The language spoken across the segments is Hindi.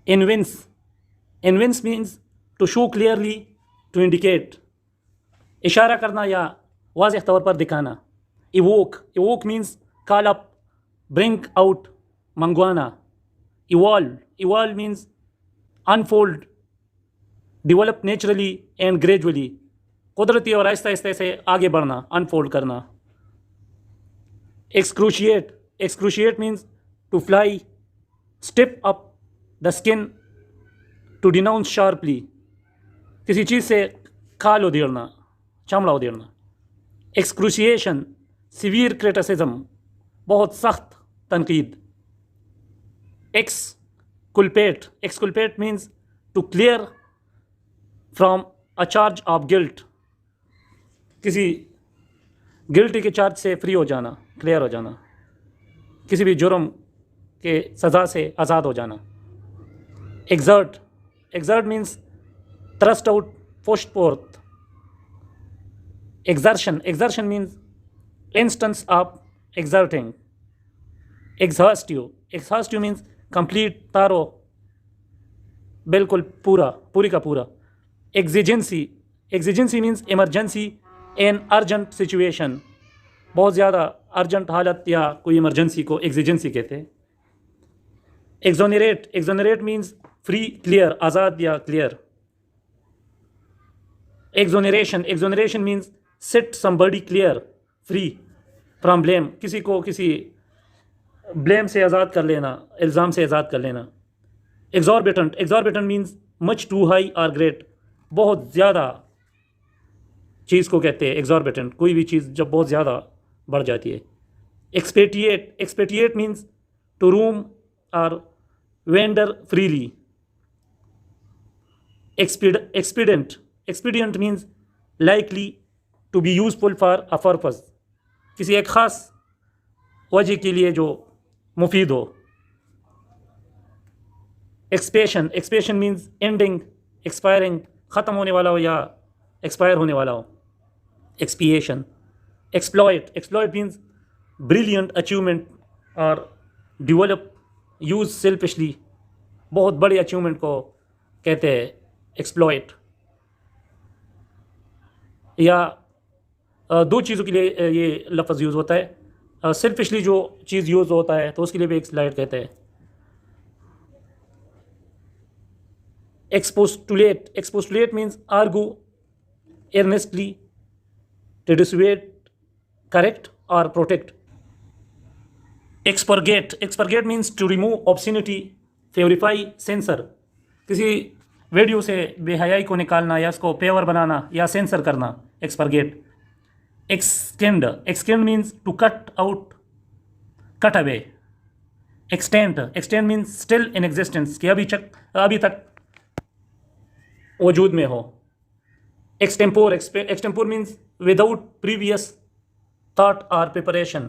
Evince means to show clearly, to indicate. इशारा करना या वाज़ेह तौर पर दिखाना. Evoke means call up, bring out, मंगवाना. Evolve means unfold, develop naturally and gradually. कुदरती और आहिस्ता आहिस्ता से आगे बढ़ना, unfold करना. Excruciate means to fly, step up the skin, to denounce sharply. किसी चीज़ से खाल उधेड़ना, चमड़ा उधेड़ना. Excruciation, severe criticism, बहुत सख्त तनकीद. Exculpate means to clear from a charge of guilt. किसी गिल्टी के चार्ज से फ्री हो जाना, क्लियर हो जाना. किसी भी जुर्म के सज़ा से आज़ाद हो जाना. Exert means thrust out, pushed forth. Exertion means instance of exerting. Exhaustive means complete, thorough, बिल्कुल पूरी का पूरा. Exigency means emergency and urgent situation. बहुत ज़्यादा अर्जेंट हालत या कोई इमरजेंसी को एग्जिजेंसी कहते हैं. Exonerate means free, clear, आज़ाद या clear. Exoneration means set somebody clear, free from blame. किसी को किसी ब्लेम से आज़ाद कर लेना, इल्ज़ाम से आज़ाद कर लेना. Exorbitant means much too high or great. बहुत ज़्यादा चीज़ को कहते हैं exorbitant. कोई भी चीज़ जब बहुत ज़्यादा बढ़ जाती है. Expatiate means to roam or wander freely. Expedient means likely to be useful for a purpose. किसी एक ख़ास वजह के लिए जो मुफीद हो. Expiation means ending, expiring, ख़त्म होने वाला हो या एक्सपायर होने वाला हो. Expiation. Exploit means brilliant achievement or develop, use selfishly. बहुत बड़ी अचीवमेंट को कहते हैं एक्सप्लॉइट. या दो चीज़ों के लिए ये लफ्ज़ यूज़ होता है. सेल्फिशली जो चीज़ यूज़ होता है तो उसके लिए भी एक्सप्लॉइट कहते हैं. Expostulate means argue earnestly, to dissuade, correct or protect. Expurgate means to remove obscenity, purify, censor. किसी वीडियो से बेहयाई को निकालना या उसको पेवर बनाना या सेंसर करना. Expurgate. Extend means to cut out, cut away. Extend means still in existence, कि अभी तक वजूद में हो. Extempore means without previous thought or preparation,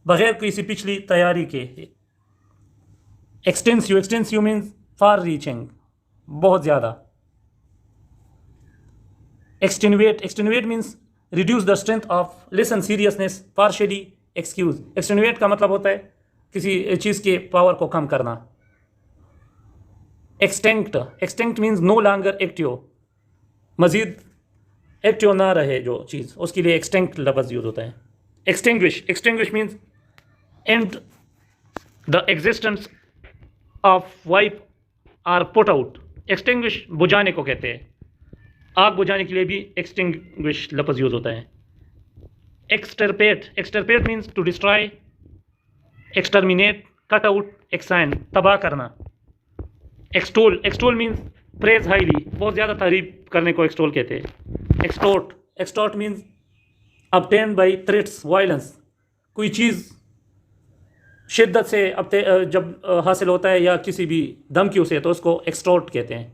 बगैर किसी पिछली तैयारी के. Extensive means far reaching, बहुत ज़्यादा. Extenuate means reduce the strength of, lessen seriousness, partially excuse. Extenuate का मतलब होता है किसी चीज़ के पावर को कम करना. Extinct means no longer active, मज़ीद एक्टिव ना रहे जो चीज़, उसके लिए extinct लफ्ज़ यूज़ होता है. Extinguish means end the existence of wipe or put out. Extinguish बुझाने को कहते हैं. आग बुझाने के लिए भी extinguish लफ्ज़ यूज़ होता है. Extirpate means to destroy, exterminate, cut out, exile, तबाह करना. Extol means praise highly, बहुत ज़्यादा तारीफ करने को extol कहते हैं. Extort means obtained by threats, violence. कोई चीज़ शिद्दत से जब हासिल होता है या किसी भी धमकियों से तो उसको extort कहते हैं.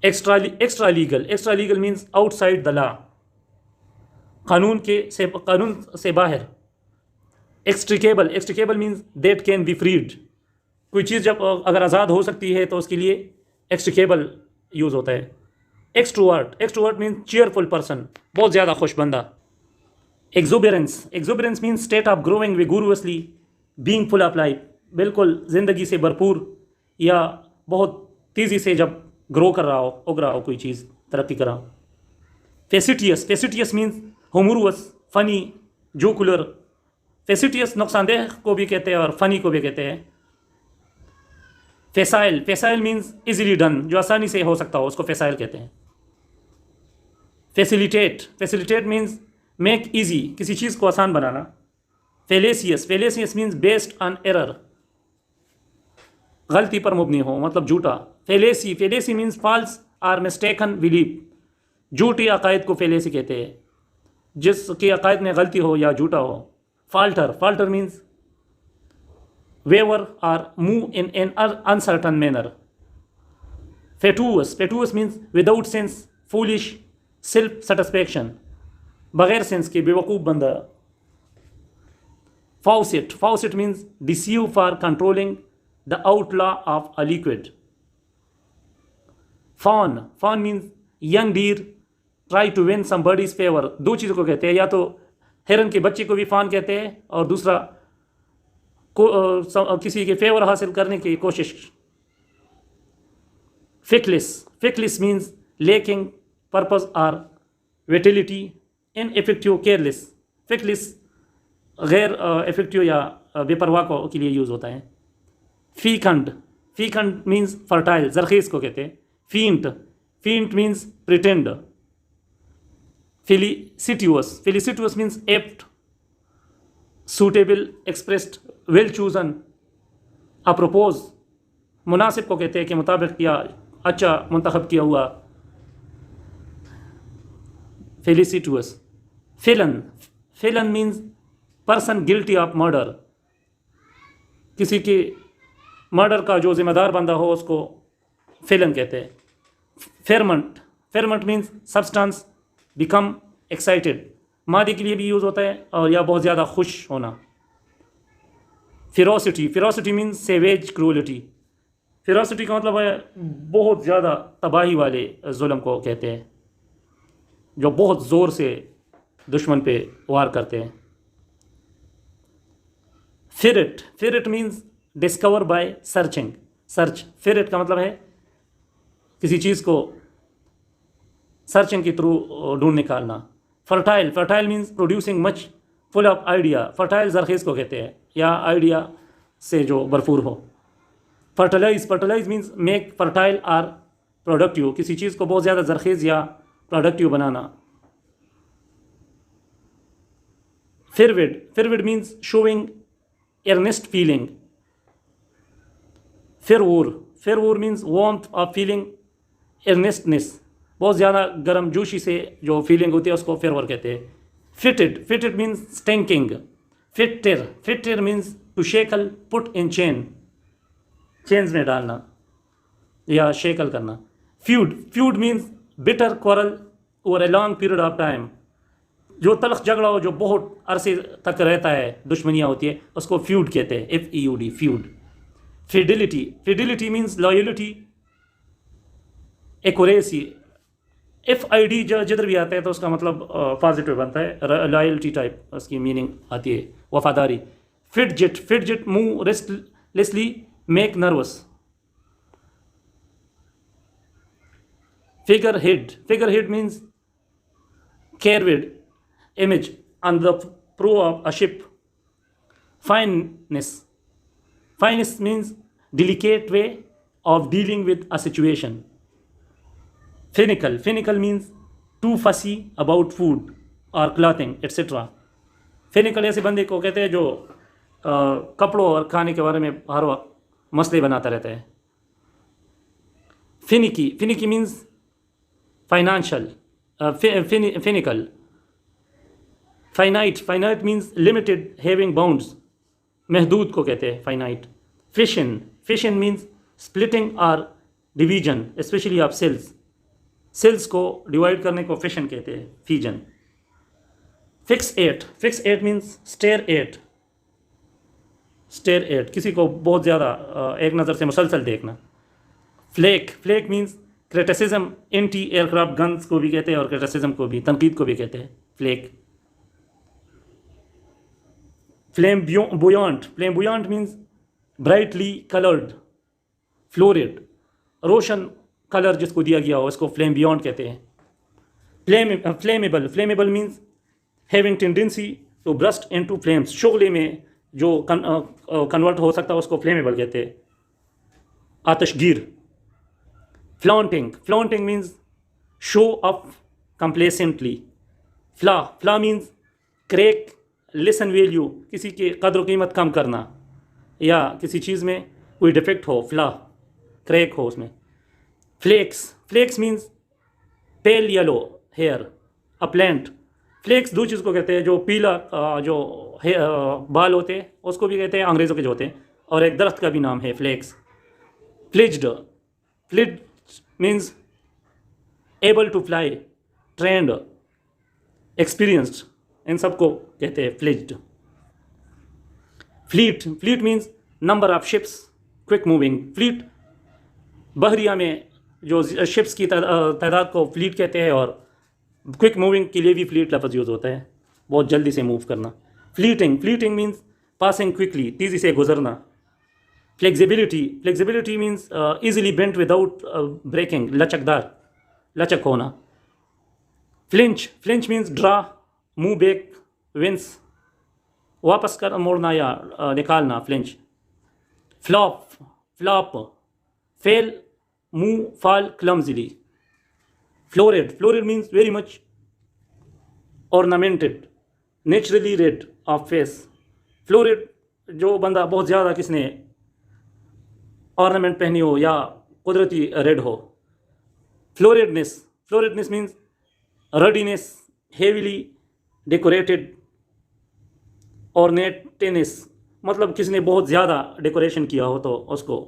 Extra legal means outside the law, कानून से बाहर. Extricable means that can be freed. कोई चीज़ जब अगर आज़ाद हो सकती है तो उसके लिए एक्सट्रिकेबल यूज़ होता है. एक्सट्रोवर्ट मीन्स चीयरफुल पर्सन, बहुत ज़्यादा खुश बंदा. Exuberance means state of growing vigorously, being full of life, बिल्कुल ज़िंदगी से भरपूर या बहुत तेज़ी से जब ग्रो कर रहा हो, उग रहा हो, कोई चीज़ तरक्की कर रहा हो। फेसिटियस मीन्स हुमूरस, फ़नी, जोकुलर। फेसिटियस नुकसानदेह को भी कहते हैं और फ़नी को भी कहते हैं। फेसाइल मीन्स इजीली डन, जो आसानी से हो सकता हो उसको फेसाइल कहते हैं। फैसिलिटेट मीन्स मेक इजी, किसी चीज़ को आसान बनाना। Fallacious means based on error, गलती पर मुबनी हो, मतलब झूठा। Fallacy means false or mistaken belief, झूठी अकायद को फेलेसी कहते हैं, जिसकी अकायद में गलती हो या झूठा हो। Falter means waver or move in an uncertain manner. Fatuous means without sense, foolish, self satisfaction, बगैर सेंस के, बेवकूफ़ बंदा। Faucet means deceive for controlling the outlaw of a liquid. Fawn means young deer try to win somebody's favor. दो चीज़ों को कहते हैं, या तो हिरन के बच्चे को भी फान कहते हैं और दूसरा किसी के फेवर हासिल करने की कोशिश। Feckless means lacking purpose or vitality, ineffective, careless. Feckless गैर इफेक्टिव या बेपरवाह को के लिए यूज़ होता है। फीकंड मीन्स फर्टाइल, जरखेज़ को कहते हैं। Feint means pretend. Felicitous means apt, suitable, expressed, well chosen. Apropos मुनासिब को कहते हैं कि मुताबिक या अच्छा मुंतखब किया हुआ। Felicitous. Felon means person guilty of murder, किसी के मर्डर का जो जिम्मेदार बंदा हो उसको फेलन कहते हैं। फेरमेंट मीन्स सब्सटेंस बिकम एक्साइटेड, मादी के लिए भी यूज़ होता है और या बहुत ज़्यादा खुश होना। Ferocity means savage क्रूअलिटी। फिरोसिटी का मतलब है बहुत ज़्यादा तबाही वाले जुल्म को कहते हैं, जो बहुत ज़ोर से दुश्मन पे वार करते हैं। फिरिट मीन्स डिस्कवर बाय सर्चिंग, फिरिट का मतलब है किसी चीज़ को सर्चिंग के थ्रू ढूंढ निकालना। Fertile means producing much, full of idea. Fertile जरखेज़ को कहते हैं या आइडिया से जो भरपूर हो। Fertilize means make fertile or productive, किसी चीज़ को बहुत ज़्यादा जरखेज़ या प्रोडक्टिव बनाना। Fervid means showing earnest feeling. fervor means warmth of feeling, earnestness, बहुत ज़्यादा गर्म जोशी से जो फीलिंग होती है उसको fervor कहते हैं। fitted means stinking. fitter means to shackle, put in chain, chains में डालना या शेकल करना। feud means bitter quarrel over a long period of time, जो तलख झगड़ा हो जो बहुत अरसे तक रहता है, दुश्मनियाँ होती है, उसको फ्यूड कहते हैं। FEUD, feud. Fidelity means loyalty, accuracy. FID जिधर भी आता है तो उसका मतलब पॉजिटिव बनता है, लॉयल्टी टाइप उसकी मीनिंग आती है, वफादारी। Fidget move restlessly, make nervous. Figurehead means carved image on the prow of a ship. Fineness means delicate way of dealing with a situation. Finical means too fussy about food or clothing etc. फिनिकल ऐसे बंदे को कहते हैं जो कपड़ों और खाने के बारे में हर वक्त मसले बनाता रहता है। Finicky means financial. Finical. Finite means limited, having bounds, महदूद को कहते हैं फाइनाइट। फिशन मीन्स स्प्लिटिंग और डिवीजन, स्पेशली ऑफ सेल्स को डिवाइड करने को फिशन कहते हैं, fission. Fix at means stare at, किसी को बहुत ज़्यादा एक नज़र से मुसलसल देखना। Flak means criticism, anti aircraft guns को भी कहते हैं और क्रिटिसिज्म को भी, तनकीद को भी कहते हैं flak. Flamboyant means brightly coloured, florid, रोशन कलर जिसको दिया गया हो उसको फ्लेम बियॉन्ड कहते हैं. Flammable means having tendency to burst into flames. शोले में जो कन्वर्ट हो सकता है उसको फ्लेमेबल कहते हैं. आतिशगीर. Flaunting means show up complacently. Flaw means crack, lessen value, किसी की कदर कीमत कम करना या किसी चीज़ में कोई डिफेक्ट हो, फ्ला क्रैक हो उसमें. Flax means pale yellow hair. A plant. Flax दो चीज़ को कहते हैं, जो पीला जो बाल होते हैं उसको भी कहते हैं, अंग्रेज़ों के जो होते हैं, और एक दरख्त का भी नाम है flex. Fledged means able to fly, trained, experienced, इन सबको कहते हैं fledged. Fleet means number of ships, quick moving. Fleet बहरिया में जो शिप्स की तादाद को फ्लीट कहते हैं, और क्विक मूविंग के लिए भी फ्लीट लफ्ज़ यूज़ होता है, बहुत जल्दी से मूव करना. फ्लीटिंग मीन्स पासिंग क्विकली, तेज़ी से गुजरना. Flexibility means easily bent without breaking, लचक होना. Flinch means draw, move back, wince, वापस कर मोड़ना या निकालना. Flinch. Flop, fail, move, fall clumsily. Florid means very much ornamented, naturally red of face. Florid जो बंदा बहुत ज़्यादा किसने ऑर्नामेंट पहनी हो या कुदरती रेड हो. फ्लोरिडनेस मीन्स रडीनेस, हेवीली डेकोरेटेड. ऑर्नेटनेस मतलब किसने बहुत ज़्यादा डेकोरेशन किया हो तो उसको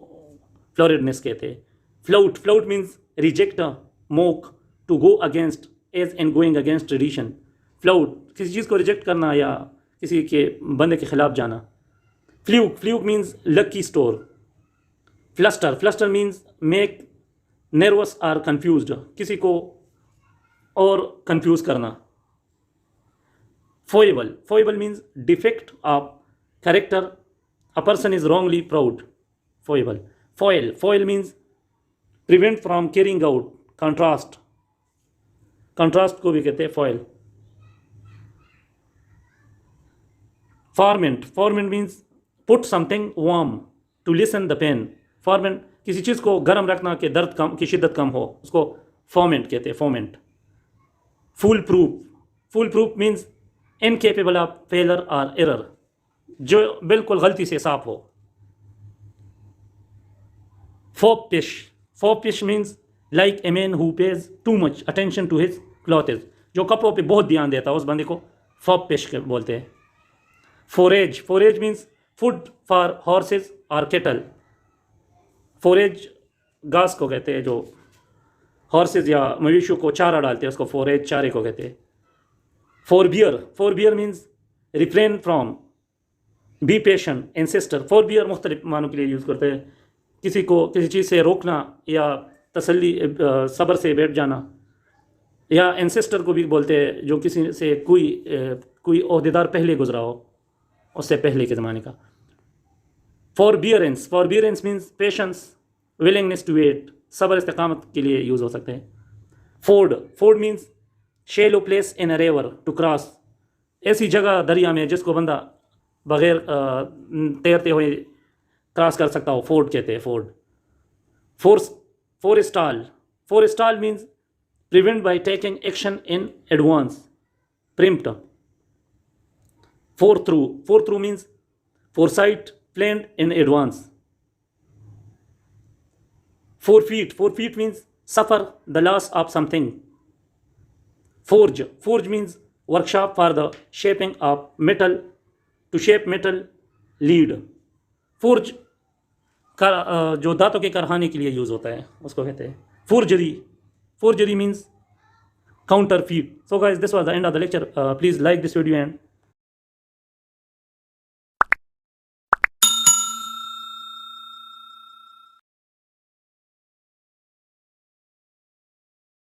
फ्लोरिडनेस कहते हैं. Flout means reject, mock, to go against, as in going against tradition. Flout किसी चीज़ को रिजेक्ट करना या किसी के बंदे के ख़िलाफ़ जाना. Fluke means lucky stroke. Fluster means make nervous or confused, किसी को और कंफ्यूज करना. Foible means defect of character, a person is wrongly proud. Foil means prevent from carrying out, contrast को भी कहते हैं foil. Foment means put something warm to lessen the pain. Foment किसी चीज़ को गर्म रखना कि दर्द कम की शिद्दत कम हो, उसको फॉर्मेंट कहते हैं. Foment. Foolproof means incapable of failure और एरर, जो बिल्कुल गलती से साफ हो. Foppish means like a man who pays too much attention to his clothes, जो कपड़ों पे बहुत ध्यान देता है उस बंदे को फोपिश बोलते हैं. Forage means food for horse's और केटल. फोरेज घास को कहते हैं, जो हॉर्सेज या मवेशियों को चारा डालते हैं उसको फोरेज, चारे को कहते हैं. Forbear means refrain from, be patient, insister. Forbear मुख्तलिफ मानों के लिए यूज़ करते हैं, किसी को किसी चीज़ से रोकना या तसल्ली सब्र से बैठ जाना. या इंसिस्टर को भी बोलते हैं जो किसी से कोई ओहदेदार पहले गुजरा हो, उससे पहले के ज़माने का. Forbearance means patience, willingness to wait, सब्र इस्तिकामत के लिए यूज़ हो सकते हैं. Ford means shallow place in a river to cross, ऐसी जगह दरिया में जिसको बंदा बग़ैर तैरते हुए क्रॉस कर सकता हो, फोर्ड कहते हैं. Forestall means prevent by taking action in advance, preempt. Fore through means foresight, planned in advance. Forfeit means suffer the loss of something. Forge means workshop for the shaping of metal, to shape metal, lead. Forge जो दांतों के कारखाने के लिए यूज़ होता है उसको कहते हैं forgery means counterfeit. So guys, this was the end of the lecture. Please like this video and